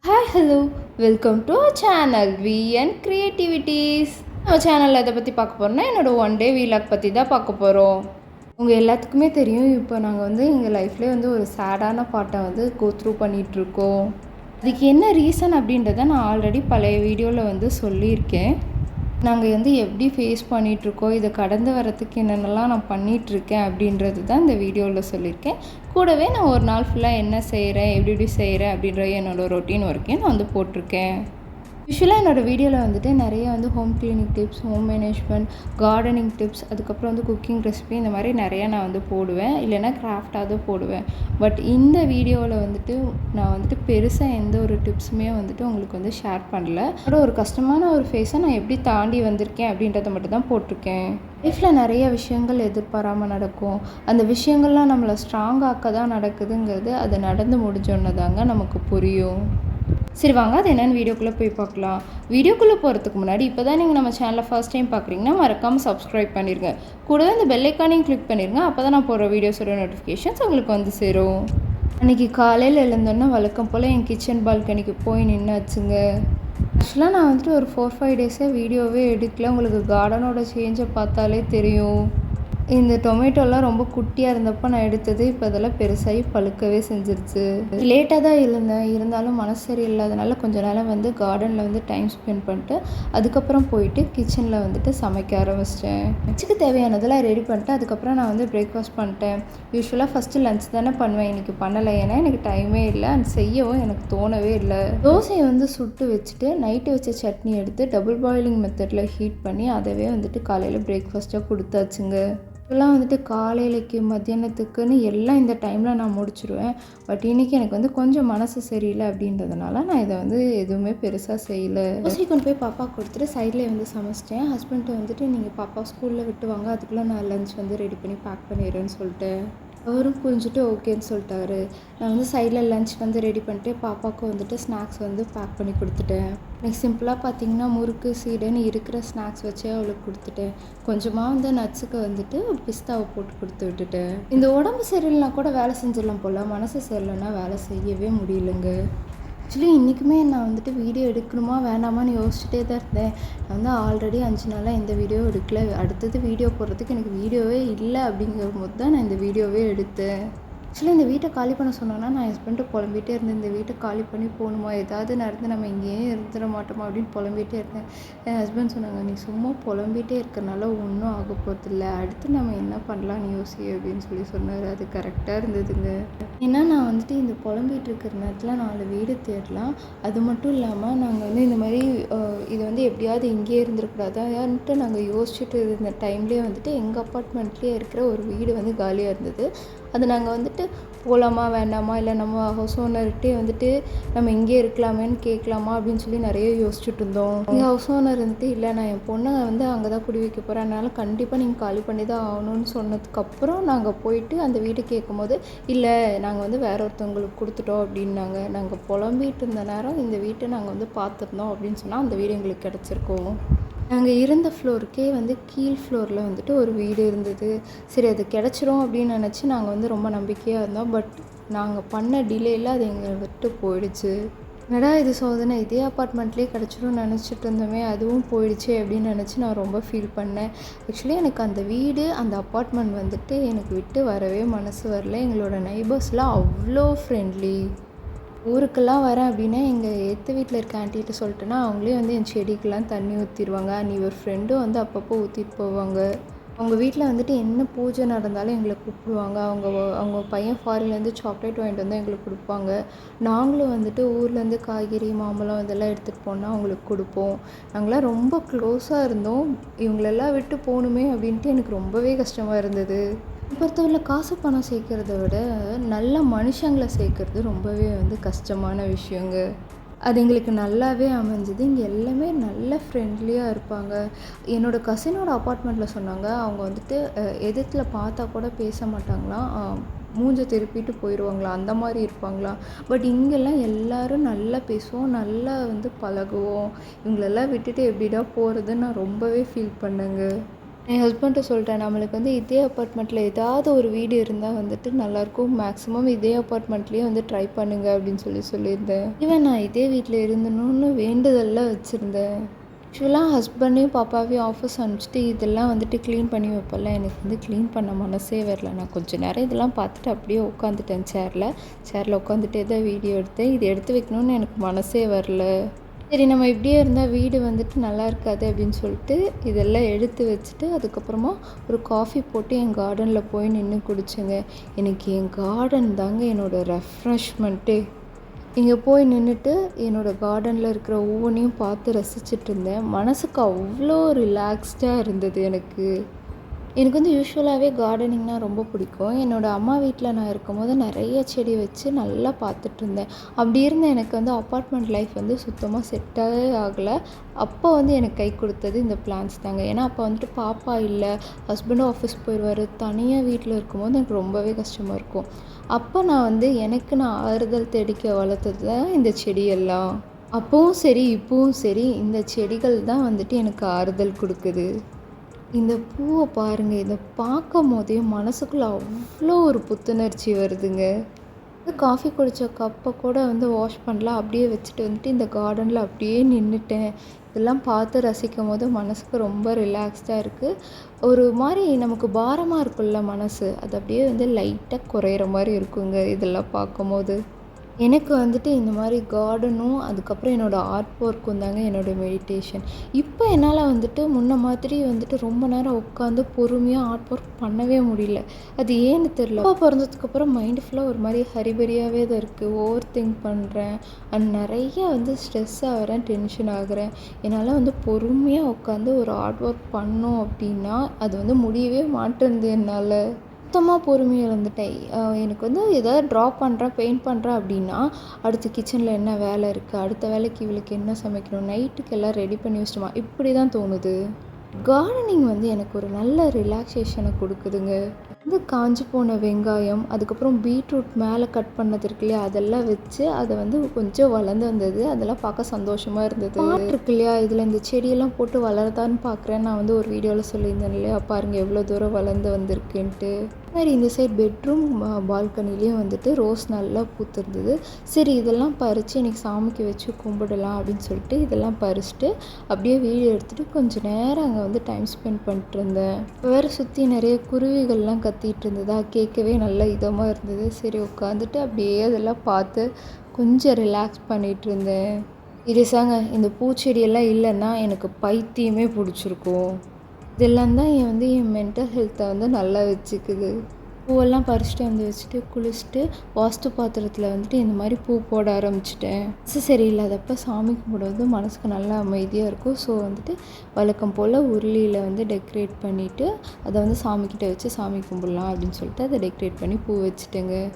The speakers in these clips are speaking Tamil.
Hi hello welcome to our channel V N creativities. நம்ம சேனலில் எதை பற்றி பார்க்க போகிறோம்னா என்னோடய ஒன் டே வீலாக் பற்றி தான் பார்க்க போகிறோம். உங்கள் எல்லாத்துக்குமே தெரியும், இப்போ நாங்கள் எங்கள் லைஃப்லேயே ஒரு சேடான பாட்டை கோ த்ரூ பண்ணிகிட்ருக்கோம். அதுக்கு என்ன ரீசன் அப்படின்றத நான் ஆல்ரெடி பழைய வீடியோவில் சொல்லியிருக்கேன். நாங்கள் எப்படி ஃபேஸ் பண்ணிகிட்ருக்கோம், இதை கடந்து வரத்துக்கு என்னென்னலாம் நான் பண்ணிகிட்ருக்கேன் அப்படின்றது தான் இந்த வீடியோவில் சொல்லியிருக்கேன். கூடவே நான் ஒரு நாள் ஃபுல்லாக என்ன செய்கிறேன், எப்படி செய்கிறேன் அப்படின்ற என்னோடய ரொட்டீன் ஒர்க்கையும் நான் போட்டிருக்கேன். யூஸ்வலாக என்னோடய வீடியோவில் நிறைய home cleaning tips, home management, gardening tips, அதுக்கப்புறம் குக்கிங் ரெசிபி இந்த மாதிரி நிறையா நான் போடுவேன். இல்லைன்னா கிராஃப்டாவது போடுவேன். பட் இந்த வீடியோவில் நான் பெருசாக எந்த ஒரு டிப்ஸுமே உங்களுக்கு ஷேர் பண்ணல. அதோட ஒரு கஷ்டமான ஒரு ஃபேஸை நான் எப்படி தாண்டி வந்திருக்கேன் அப்படின்றத மட்டும் தான் போட்டிருக்கேன். லைஃப்பில் நிறைய விஷயங்கள் எதிர்பாராமல் நடக்கும். அந்த விஷயங்கள்லாம் நம்மளை ஸ்ட்ராங் ஆக்க தான் நடக்குதுங்கிறது அது நடந்து முடிஞ்சோன்னு தாங்க நமக்கு புரியும். சரி வாங்க, அது என்னென்னு வீடியோக்குள்ளே போய் பார்க்கலாம். வீடியோக்குள்ளே போகிறதுக்கு முன்னாடி இப்போ தான் நீங்கள் நம்ம சேனலை ஃபர்ஸ்ட் டைம் பார்க்குறீங்கன்னா மறக்காமல் சப்ஸ்கிரைப் பண்ணிடுங்க. கூடவே இந்த பெல் ஐக்கானையும் கிளிக் பண்ணிடுங்க. அப்போ தான் நான் போடுற வீடியோஸோட நோட்டிஃபிகேஷன்ஸ் உங்களுக்கு சேரும். அன்றைக்கி காலையில் எழுந்தோன்னா வழக்கம் போல் என் கிச்சன் பால்கனிக்கு போய் நின்னாச்சுங்க. ஆக்சுவலாக நான் ஒரு 4-5 டேஸாக வீடியோவே எடுக்கல. உங்களுக்கு கார்டனோட சேஞ்சை பார்த்தாலே தெரியும். இந்த டொமேட்டோலாம் ரொம்ப குட்டியாக இருந்தப்போ நான் எடுத்தது இப்போ அதெல்லாம் பெருசாகி பழுக்கவே செஞ்சிருச்சு. லேட்டாக தான் இருந்தாலும் மனசு சரியில்லாதனால கொஞ்ச நேரம் கார்டனில் டைம் ஸ்பெண்ட் பண்ணிட்டு அதுக்கப்புறம் போயிட்டு கிச்சனில் சமைக்க ஆரம்பிச்சிட்டேன். லஞ்சுக்கு தேவையானதெல்லாம் ரெடி பண்ணிட்டு அதுக்கப்புறம் நான் பிரேக்ஃபாஸ்ட் பண்ணிட்டேன். யூஸ்வலாக ஃபஸ்ட்டு லஞ்ச் தானே பண்ணுவேன், இன்றைக்கி பண்ணலை. ஏன்னா எனக்கு டைமே இல்லை, அது செய்யவும் எனக்கு தோணவே இல்லை. தோசையை சுட்டு வச்சுட்டு நைட்டு வச்ச சட்னி எடுத்து டபுள் பாயிலிங் மெத்தடில் ஹீட் பண்ணி அதவே காலையில் பிரேக்ஃபாஸ்ட்டாக கொடுத்தாச்சுங்க. இப்போல்லாம் காலையிலைக்கு மத்தியானத்துக்குன்னு எல்லாம் இந்த டைமில் நான் முடிச்சிடுவேன். பட் இன்றைக்கி எனக்கு கொஞ்சம் மனசு சரியில்லை அப்படின்றதுனால நான் இதை எதுவுமே பெருசாக செய்யலை. தோசை கொண்டு போய் பாப்பா கொடுத்துட்டு சைட்லேயே சமைச்சிட்டேன். ஹஸ்பண்ட்டை நீங்கள் பாப்பா ஸ்கூலில் விட்டு வாங்க, அதுக்குள்ளே நான் லஞ்ச் ரெடி பண்ணி பேக் பண்ணிடுறேன்னு சொல்லிட்டு அவரும் புரிஞ்சுட்டு ஓகேன்னு சொல்லிட்டாரு. நான் சைடில் லஞ்ச் ரெடி பண்ணிட்டு பாப்பாவுக்கு ஸ்நாக்ஸ் பேக் பண்ணி கொடுத்துட்டேன். எனக்கு சிம்பிளாக பார்த்தீங்கன்னா முறுக்கு சீடைன்னு இருக்கிற ஸ்நாக்ஸ் வச்சே அவளுக்கு கொடுத்துட்டேன். கொஞ்சமாக நட்ஸுக்கு பிஸ்தாவை போட்டு கொடுத்து விட்டுட்டேன். இந்த உடம்பு சரியில்லைனா கூட வேலை செஞ்சிடலாம் போல், மனசு சரியில்லைன்னா வேலை செய்யவே முடியலைங்க. ஆக்சுவலி இன்றைக்குமே நான் வீடியோ எடுக்கணுமா வேணாமான்னு யோசிச்சுட்டே தான் இருந்தேன். நான் ஆல்ரெடி 5 நாளாக எந்த வீடியோ எடுக்கல. அடுத்தது வீடியோ போடுறதுக்கு எனக்கு வீடியோவே இல்லை அப்படிங்கிற போது தான் நான் இந்த வீடியோவே எடுத்தேன். ஆக்சுவலி இந்த வீட்டை காலி பண்ண சொன்னோன்னா நான் ஹஸ்பண்ட்டு புலம்பிகிட்டே இருந்தேன். இந்த வீட்டை காலி பண்ணி போகணுமா, ஏதாவது நடந்து நம்ம இங்கேயே இருந்துட மாட்டோமா அப்படின்னு புலம்பிகிட்டே இருந்தேன். என் ஹஸ்பண்ட் சொன்னாங்க, நீ சும்மா புலம்பிகிட்டே இருக்கிறனால ஒன்றும் ஆக போகிறதில்ல, அடுத்து நம்ம என்ன பண்ணலான்னு யோசி அப்படின்னு சொன்னார். அது கரெக்டாக இருந்ததுங்க. ஏன்னா நான் இந்த புலம்பிகிட்டு இருக்கிற நேரத்தில் 4 வீடு தேடலாம். அது மட்டும் இல்லாமல் நாங்கள் இந்த மாதிரி இது எப்படியாவது இங்கேயே இருந்துடக்கூடாதான்ட்டு நாங்கள் யோசிச்சுட்டு இருந்த டைம்லேயே எங்கள் அப்பார்ட்மெண்ட்லேயே இருக்கிற ஒரு வீடு காலியாக இருந்தது. அது நாங்கள் போகலாமா வேண்டாமா, இல்லை நம்ம ஹவுஸ் ஓனர்கிட்டே நம்ம இங்கே இருக்கலாமேன்னு கேட்கலாமா அப்படின்னு சொல்லி நிறைய யோசிச்சுட்டு இருந்தோம். எங்கள் ஹவுஸ் ஓனர் இல்லை, நான் என் பொண்ணை அங்கே தான் குடி வைக்க போகிறேன், அதனால் கண்டிப்பாக நீங்கள் காலி பண்ணி தான் ஆகணும்னு சொன்னதுக்கப்புறம் நாங்கள் போயிட்டு அந்த வீட்டை கேட்கும்போது இல்லை நாங்கள் வேற ஒருத்தவங்களுக்கு கொடுத்துட்டோம் அப்படின்னாங்க. நாங்கள் புலம்பிகிட்டு இருந்த நேரம் இந்த வீட்டை நாங்கள் பார்த்துருந்தோம் அப்படின்னு சொன்னால் அந்த வீடு எங்களுக்கு கிடச்சிருக்கோம். நாங்கள் இருந்த ஃப்ளோருக்கே கீழ் ஃப்ளோரில் ஒரு வீடு இருந்தது. சரி அது கிடச்சிரும் அப்படின்னு நினச்சி நாங்கள் ரொம்ப நம்பிக்கையாக இருந்தோம். பட் நாங்கள் பண்ண டிலேயில் அது எங்களை விட்டு போயிடுச்சு. என்னடா இது சோதனை, இதே அப்பார்ட்மெண்ட்லேயே கிடச்சிரும்னு நினச்சிட்டு இருந்தோமே, அதுவும் போயிடுச்சு அப்படின்னு நினச்சி நான் ரொம்ப ஃபீல் பண்ணேன். ஆக்சுவலி எனக்கு அந்த வீடு அந்த அப்பார்ட்மெண்ட் எனக்கு விட்டு வரவே மனசு வரல. எங்களோட நெய்பர்ஸ்லாம் அவ்வளோ ஃப்ரெண்ட்லி. ஊருக்கெல்லாம் வரேன் அப்படின்னா எங்கள் எதிர்த்த வீட்டில் இருக்க ஆண்டிகிட்ட சொல்லிட்டேன்னா அவங்களே என் செடிக்கெலாம் தண்ணி ஊற்றிடுவாங்க. நீ ஒரு ஃப்ரெண்டும் அப்பப்போ ஊற்றிட்டு போவாங்க. அவங்க வீட்டில் என்ன பூஜை நடந்தாலும் எங்களை கூப்பிடுவாங்க. அவங்க பையன் ஃபாரின்லேருந்து சாக்லேட் வாங்கிட்டு வந்து எங்களுக்கு கொடுப்பாங்க. நாங்களும் ஊர்லேருந்து காய்கறி மாம்பழம் இதெல்லாம் எடுத்துகிட்டு போனால் அவங்களுக்கு கொடுப்போம். நாங்களாம் ரொம்ப க்ளோஸாக இருந்தோம். இவங்களெல்லாம் விட்டு போகணுமே அப்படின்ட்டு எனக்கு ரொம்பவே கஷ்டமாக இருந்தது. பொறுத்தவரையில் காசு பணம் சேர்க்கறத விட நல்ல மனுஷங்களை சேர்க்கறது ரொம்பவே கஷ்டமான விஷயங்க. அது எங்களுக்கு நல்லாவே அமைஞ்சுது. இங்கே எல்லாமே நல்ல ஃப்ரெண்ட்லியாக இருப்பாங்க. என்னோடய கசினோட அப்பார்ட்மெண்ட்டில் சொன்னாங்க, அவங்க எதிர்த்தில் பார்த்தா கூட பேச மாட்டாங்களாம், மூஞ்சை திருப்பிட்டு போயிடுவாங்களாம், அந்த மாதிரி இருப்பாங்களாம். பட் இங்கெல்லாம் எல்லோரும் நல்லா பேசுவோம், நல்லா பழகுவோம். இவங்களெல்லாம் விட்டுட்டு எப்படிடா போகிறதுன்னு நான் ரொம்பவே ஃபீல் பண்ணேங்க. என் ஹஸ்பண்ட்ட சொல்லிட்டேன், நம்மளுக்கு வந்து இதே அப்பார்ட்மெண்ட்டில் ஏதாவது ஒரு வீடு இருந்தால் வந்துட்டு நல்லாயிருக்கும். மேக்ஸிமம் இதே அப்பார்ட்மெண்ட்லேயே வந்து ட்ரை பண்ணுங்க அப்படின்னு சொல்லியிருந்தேன். ஈவன் நான் இதே வீட்டில் இருந்தணும்னு வேண்டுதல்லாம் வச்சுருந்தேன். ஆக்சுவலாக ஹஸ்பண்டையும் பாப்பாவையும் ஆஃபீஸ் அனுப்பிச்சிட்டு இதெல்லாம் வந்துட்டு க்ளீன் பண்ணி வைப்பல, எனக்கு வந்து க்ளீன் பண்ண மனசே வரல. நான் கொஞ்சம் நேரம் இதெல்லாம் பார்த்துட்டு அப்படியே உட்காந்துட்டேன் சேரில் உட்காந்துட்டே தான் வீடியோ எடுத்தேன். இது எடுத்து வைக்கணும்னு எனக்கு மனசே வரல. சரி நம்ம இப்படியே இருந்தால் வீடு வந்துட்டு நல்லா இருக்காது அப்படின்னு சொல்லிட்டு இதெல்லாம் எடுத்து வச்சுட்டு அதுக்கப்புறமா ஒரு காஃபி போட்டு என் கார்டனில் போய் நின்று குடிச்சேங்க. எனக்கு என் கார்டன் தாங்க என்னோடய ரெஃப்ரெஷ்மெண்ட்டே. இங்கே போய் நின்றுட்டு என்னோடய கார்டனில் இருக்கிற ஒவ்வொன்றையும் பார்த்து ரசிச்சுட்டு இருந்தேன். மனசுக்கு அவ்வளோ ரிலாக்ஸ்டாக இருந்தது எனக்கு. எனக்கு வந்து யூஸ்வலாகவே கார்டனிங்னால் ரொம்ப பிடிக்கும். என்னோடய அம்மா வீட்டில் நான் இருக்கும்போது நிறைய செடி வச்சு நல்லா பார்த்துட்ருந்தேன். அப்படி இருந்த எனக்கு வந்து அப்பார்ட்மெண்ட் லைஃப் வந்து சுத்தமாக செட்டாகவே ஆகலை. அப்போ வந்து எனக்கு கை கொடுத்தது இந்த பிளான்ஸ் தாங்க. ஏன்னா அப்போ வந்துட்டு பாப்பா இல்லை, ஹஸ்பண்டும் ஆஃபீஸ் போயிடுவார். தனியாக வீட்டில் இருக்கும்போது எனக்கு ரொம்பவே கஷ்டமாக இருக்கும். அப்போ நான் வந்து நான் ஆறுதல் தேடிக்க வளர்த்தது தான் இந்த செடியெல்லாம். அப்போவும் சரி இப்போவும் சரி இந்த செடிகள் தான் வந்துட்டு எனக்கு ஆறுதல் கொடுக்குது. இந்த பூவை பாருங்கள், இதை பார்க்கும் போதே மனசுக்குள்ளே அவ்வளோ ஒரு புத்துணர்ச்சி வருதுங்க. காஃபி குடித்த கப்பை கூட வந்து வாஷ் பண்ணலாம், அப்படியே வச்சுட்டு வந்துட்டு இந்த கார்டனில் அப்படியே நின்றுட்டேன். இதெல்லாம் பார்த்து ரசிக்கும் போது மனசுக்கு ரொம்ப ரிலாக்ஸ்டாக இருக்குது. ஒரு மாதிரி நமக்கு பாரமாக இருக்குல்ல மனசு, அது அப்படியே வந்து லைட்டாக குறையிற மாதிரி இருக்குங்க இதெல்லாம் பார்க்கும்போது. எனக்கு வந்துட்டு இந்த மாதிரி கார்டனும் அதுக்கப்புறம் என்னோடய ஆர்ட் ஒர்க்கும் தாங்க என்னோடய மெடிடேஷன். இப்போ என்னால் வந்துட்டு முன்ன மாதிரி வந்துட்டு ரொம்ப நேரம் உட்காந்து பொறுமையாக ஆர்ட் ஒர்க் பண்ணவே முடியல. அது ஏன்னு தெரில. அப்பா பிறந்ததுக்கப்புறம் மைண்டு ஃபுல்லாக ஒரு மாதிரி ஹரிபரியாகவே தான் இருக்குது. ஓவர் திங்க் பண்ணுறேன் அண்ட் நிறைய வந்து ஸ்ட்ரெஸ் ஆகிறேன், டென்ஷன் ஆகிறேன். என்னால் வந்து பொறுமையாக உட்காந்து ஒரு ஆர்ட் ஒர்க் பண்ணோம் அப்படின்னா அது வந்து முடியவே மாட்டேங்குது என்னால். சுத்தமாக பொறுமை இழந்துட்டேன். எனக்கு வந்து ஏதாவது ட்ரா பண்ணுறேன், பெயிண்ட் பண்ணுறேன் அப்படின்னா அடுத்து கிச்சனில் என்ன வேலை இருக்குது, அடுத்த வேலைக்கு இவளுக்கு என்ன சமைக்கணும், நைட்டுக்கு எல்லாம் ரெடி பண்ணி வச்சிட்டோமா, இப்படி தான் தோணுது. கார்டனிங் வந்து எனக்கு ஒரு நல்ல ரிலாக்ஸேஷனை கொடுக்குதுங்க. வந்து காஞ்சி போன வெங்காயம், அதுக்கப்புறம் பீட்ரூட் மேலே கட் பண்ணது இருக்கு இல்லையா, அதெல்லாம் வச்சு அதை வந்து கொஞ்சம் வளர்ந்து வந்தது. அதெல்லாம் பார்க்க சந்தோஷமாக இருந்தது. பாட் இருக்கு இல்லையா, இதில் இந்த செடியெல்லாம் போட்டு வளருதான்னு பார்க்குறேன். நான் வந்து ஒரு வீடியோவில் சொல்லியிருந்தேன் இல்லையா, பாருங்கள் எவ்வளோ தூரம் வளர்ந்து வந்திருக்குன்ட்டு. மாதிரி இந்த சைட் பெட்ரூம் பால்கனிலையும் வந்துட்டு ரோஸ் நல்லா பூத்திருந்தது. சரி இதெல்லாம் பறித்து இன்றைக்கி சாமிக்கு வச்சு கும்பிடலாம் அப்படின்னு சொல்லிட்டு இதெல்லாம் பறிச்சுட்டு அப்படியே வீடியோ எடுத்துகிட்டு கொஞ்சம் நேரம் அங்கே வந்து டைம் ஸ்பெண்ட் பண்ணிட்டு இருந்தேன். வேறு சுற்றி நிறைய குருவிகள்லாம் கத்திட்டு இருந்ததா, கேட்கவே நல்லா இதமாக இருந்தது. சரி உட்காந்துட்டு அப்படியே அதெல்லாம் பார்த்து கொஞ்சம் ரிலாக்ஸ் பண்ணிகிட்டு இருந்தேன். சீரியஸாங்க, இந்த பூச்செடியெல்லாம் இல்லைன்னா எனக்கு பைத்தியமே பிடிச்சிருக்கும். இதெல்லாம் தான் என் மென்டல் ஹெல்த்தை வந்து நல்லா வச்சுக்குது. பூவெல்லாம் பறிச்சுட்டு வந்து வச்சுட்டு குளிச்சுட்டு வாஸ்து பாத்திரத்தில் வந்துட்டு இந்த மாதிரி பூ போட ஆரம்பிச்சிட்டேன். சரி இல்லாதப்போ சாமி கும்பிட வந்து மனசுக்கு நல்லா அமைதியாக இருக்கும். ஸோ வந்துட்டு வழக்கம் போல் உருளியில் வந்து டெக்கரேட் பண்ணிவிட்டு அதை வந்து சாமிக்கிட்ட வச்சு சாமி கும்பிடலாம் அப்படின்னு சொல்லிட்டு அதை டெக்கரேட் பண்ணி பூ வச்சுட்டேங்க.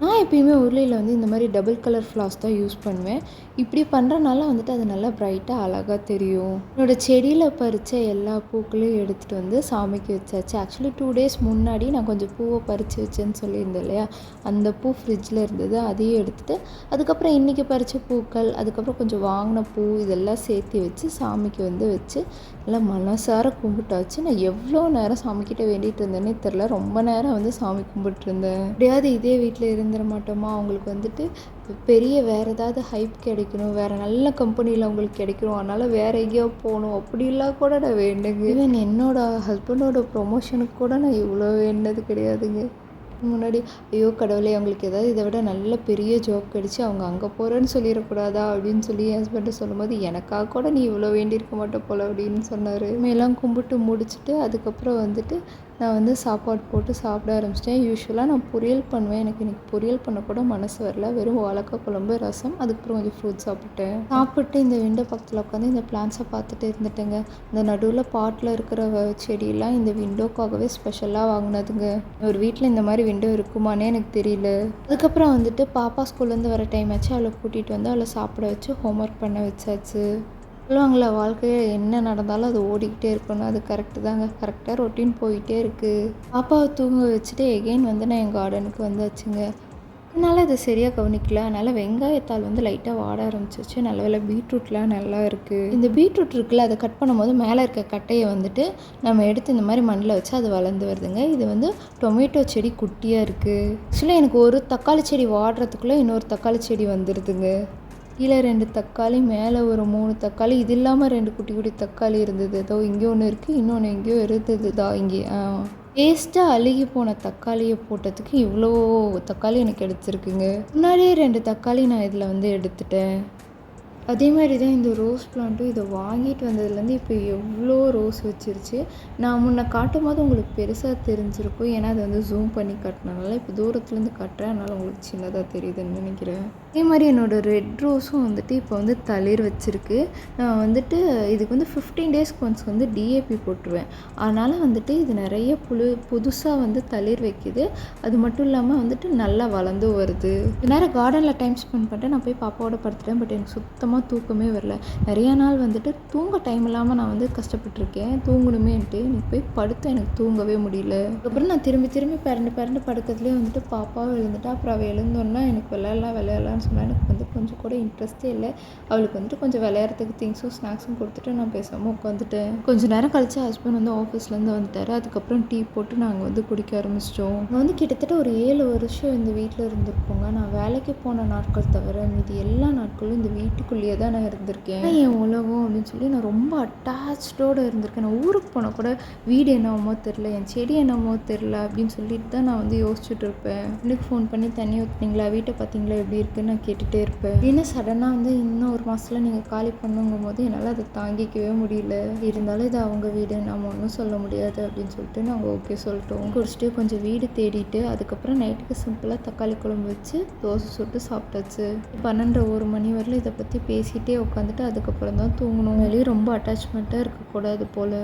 நான் எப்பயுமே உருளையில் வந்து இந்த மாதிரி டபுள் கலர் ஃப்ளாஸ் தான் யூஸ் பண்ணுவேன். இப்படி பண்ணுறனால வந்துட்டு அது நல்லா ப்ரைட்டாக அழகாக தெரியும். என்னோடய செடியில் பறித்த எல்லா பூக்களையும் எடுத்துகிட்டு வந்து சாமிக்கு வச்சாச்சு. ஆக்சுவலி 2 days முன்னாடி நான் கொஞ்சம் பூவை பறித்து வச்சேன்னு சொல்லியிருந்தேன் இல்லையா, அந்த பூ ஃப்ரிட்ஜில் இருந்தது. அதையும் எடுத்துகிட்டு அதுக்கப்புறம் இன்றைக்கி பறித்த பூக்கள், அதுக்கப்புறம் கொஞ்சம் வாங்கின பூ இதெல்லாம் சேர்த்து வச்சு சாமிக்கு வந்து வச்சு நல்லா மனசார கும்பிட்டாச்சு. நான் எவ்வளோ நேரம் சாமிக்கிட்ட வேண்டிகிட்டு இருந்தேன்னே தெரில. ரொம்ப நேரம் வந்து சாமி கும்பிட்டுருந்தேன். எப்படியாவது இதே வீட்டில் இருந்துட மாட்டோமா, அவங்களுக்கு வந்துட்டு பெரிய வேறு ஏதாவது ஹைப் கிடைக்கணும், வேறு நல்ல கம்பெனியில் அவங்களுக்கு கிடைக்கணும், அதனால் வேறு எங்கேயோ போகணும் அப்படிலாம் கூட நான் வேண்டுங்க. ஈவன் என்னோடய ஹஸ்பண்டோட ப்ரொமோஷனுக்கு கூட நான் இவ்வளோ வேண்டது கிடையாதுங்க. முன்னாடி ஐயோ கடவுளே, அவங்களுக்கு ஏதாவது இதை விட நல்ல பெரிய ஜாப் கிடச்சி அவங்க அங்கே போகிறேன்னு சொல்லிடக்கூடாதா அப்படின்னு சொல்லி என் ஹஸ்பண்டை சொல்லும்போது எனக்காக கூட நீ இவ்வளோ வேண்டியிருக்க மாட்டே போல் அப்படின்னு சொன்னார். மேலாம் கும்பிட்டு முடிச்சுட்டு அதுக்கப்புறம் வந்துட்டு நான் வந்து சாப்பாடு போட்டு சாப்பிட ஆரம்பிச்சிட்டேன். யூஸ்வலாக நான் பொரியல் பண்ணுவேன். எனக்கு இன்றைக்கி பொரியல் பண்ணக்கூட மனசு வரல. வெறும் வாழைக்காய் குழம்பு, ரசம், அதுக்கப்புறம் கொஞ்சம் ஃப்ரூட்ஸ் சாப்பிட்டு இந்த விண்டோ பக்கத்தில் உட்காந்து இந்த பிளான்ஸை பார்த்துட்டு இருந்துட்டேங்க. இந்த நடுவில் பாட்டில் இருக்கிற செடியெல்லாம் இந்த விண்டோக்காகவே ஸ்பெஷலாக வாங்கினதுங்க. ஒரு வீட்டில் இந்த மாதிரி விண்டோ இருக்குமானே எனக்கு தெரியல. அதுக்கப்புறம் வந்துட்டு பாப்பா ஸ்கூல்லேருந்து வர டைம் ஆச்சு. அவளை கூட்டிகிட்டு வந்து அவளை சாப்பிட வச்சு ஹோம்ஒர்க் பண்ண வச்சாச்சு. சொல்லுவாங்களே, வாழ்க்கையில் என்ன நடந்தாலும் அது ஓடிக்கிட்டே இருக்கணும். அது கரெக்டு தாங்க. கரெக்டாக ரொட்டீன் போயிட்டே இருக்குது. பாப்பாவை தூங்க வச்சுட்டு எகெயின் வந்து நான் என் கார்டனுக்கு வந்தாச்சுங்க. என்னால் அதை சரியாக கவனிக்கல. அதனால் வெங்காயத்தாள் வந்து லைட்டாக வாட ஆரம்பிச்சிருச்சு. நல்ல வேளை பீட்ரூட்லாம் நல்லா இருக்குது. இந்த பீட்ரூட் இருக்குல்ல, அதை கட் பண்ணும்போது மேலே இருக்க கட்டையை வந்துட்டு நம்ம எடுத்து இந்த மாதிரி மண்ணில் வச்சு அது வளர்ந்து வருதுங்க. இது வந்து டொமேட்டோ செடி குட்டியாக இருக்குது. ஆக்சுவலாக எனக்கு ஒரு தக்காளி செடி வாடுறதுக்குள்ளே இன்னொரு தக்காளி செடி வந்துடுதுங்க. கீழே 2 தக்காளி, மேலே ஒரு 3 தக்காளி, இது இல்லாமல் 2 குட்டி குட்டி தக்காளி இருந்தது. ஏதோ இங்கே ஒன்று இருக்குது, இன்னொன்று எங்கேயோ இருந்தது தான் இங்கே. வேஸ்ட்டாக அழுகி போன தக்காளியை போட்டதுக்கு இவ்வளோ தக்காளி எனக்கு எடுத்துருக்குங்க. முன்னாடியே 2 தக்காளி நான் இதில் வந்து எடுத்துட்டேன். அதே மாதிரி தான் இந்த ரோஸ் பிளான்ட்டும். இதை வாங்கிட்டு வந்ததுலேருந்து இப்போ எவ்வளோ ரோஸ் வச்சிருச்சு. நான் முன்ன காட்டும் போது உங்களுக்கு பெருசாக தெரிஞ்சிருக்கும், ஏன்னா அதை வந்து ஜூம் பண்ணி காட்டினால. இப்போ தூரத்துலேருந்து காட்டுறேன், அதனால் உங்களுக்கு சின்னதாக தெரியுதுன்னு நினைக்கிறேன். அதே மாதிரி என்னோடய ரெட் ரோஸும் வந்துட்டு இப்போ வந்து தளிர் வச்சுருக்கு. நான் வந்துட்டு இதுக்கு வந்து 15 டேஸ்க்கு ஒன்ஸ் வந்து டிஏபி போட்டுருவேன். அதனால் வந்துட்டு இது நிறைய புதுசாக வந்து தளிர் வைக்குது. அது மட்டும் இல்லாமல் வந்துட்டு நல்லா வளர்ந்து வருது. நேரம் கார்டனில் டைம் ஸ்பெண்ட் பண்ணிட்டு நான் போய் பாப்பாவோட படுத்துட்டேன். பட் எனக்கு சுத்தமாக தூக்கமே வரல. நிறையா நாள் வந்துட்டு தூங்க டைம் இல்லாமல் நான் வந்து கஷ்டப்பட்டுருக்கேன். தூங்கணுமேன்ட்டு எனக்கு போய் படுத்து எனக்கு தூங்கவே முடியல. அதுக்கப்புறம் நான் திரும்பி பரண்டு படுக்கிறதுலேயே வந்துட்டு பாப்பாவும் எழுந்துட்டா. அப்புறம் அவள் எழுந்தோன்னா எனக்கு விளையாடலான்னு சொன்னால் எனக்கு வந்து கொஞ்சம் கூட இன்ட்ரெஸ்ட்டே இல்லை. அவளுக்கு வந்துட்டு கொஞ்சம் விளையாடுறதுக்கு திங்ஸும் ஸ்நாக்ஸும் கொடுத்துட்டு நான் பேசாமல் உட்காந்துட்டேன். கொஞ்சம் நேரம் கழிச்சு ஹஸ்பண்ட் வந்து ஆஃபீஸ்லேருந்து வந்துட்டார். அதுக்கப்புறம் டீ போட்டு நாங்கள் வந்து குடிக்க ஆரம்பிச்சிட்டோம். நான் வந்து கிட்டத்தட்ட ஒரு 7 வருஷம் இந்த வீட்டில் இருந்திருப்போங்க. நான் வேலைக்கு போன நாட்கள் தவிர மீதி எல்லா நாட்களும் இந்த வீட்டுக்குள்ளேயே தான் நான் இருந்திருக்கேன். என் உலகம் அப்படின்னு சொல்லி நான் ரொம்ப அட்டாச்சோடு இருந்திருக்கேன். நான் ஊருக்கு போனால் கூட வீடு என்னமோ தெரில, என் செடி என்னமோ தெரில அப்படின்னு சொல்லிட்டு தான் நான் வந்து யோசிச்சுட்டு இருப்பேன். எனக்கு ஃபோன் பண்ணி தண்ணி ஊற்றுனீங்களா, வீட்டை பார்த்தீங்களா, எப்படி இருக்குன்னு நான் கேட்டுகிட்டே இருப்பேன். ஏன்னா சடனாக வந்து இன்னும் ஒரு மாதத்தில் நீங்கள் காலி பண்ணுங்கும் போது என்னால் அதை தாங்கிக்கவே முடியல. இருந்தாலும் இது அவங்க வீடு, நம்ம ஒன்றும் சொல்ல முடியாது அப்படின்னு சொல்லிட்டு நாங்கள் ஓகே சொல்லிட்டோம். குடிச்சிட்டு கொஞ்சம் வீடு தேடிட்டு அதுக்கப்புறம் நைட்டுக்கு சிம்பிளாக தக்காளி குழம்பு வச்சு தோசை சுட்டு சாப்பிட்டாச்சு. 12-1 மணி வரல இதை பற்றி பேசிகிட்டே உட்காந்துட்டு அதுக்கப்புறம் தான் தூங்கணும். வெளியே ரொம்ப அட்டாச்மெண்ட்டாக இருக்கக்கூடாது போல்.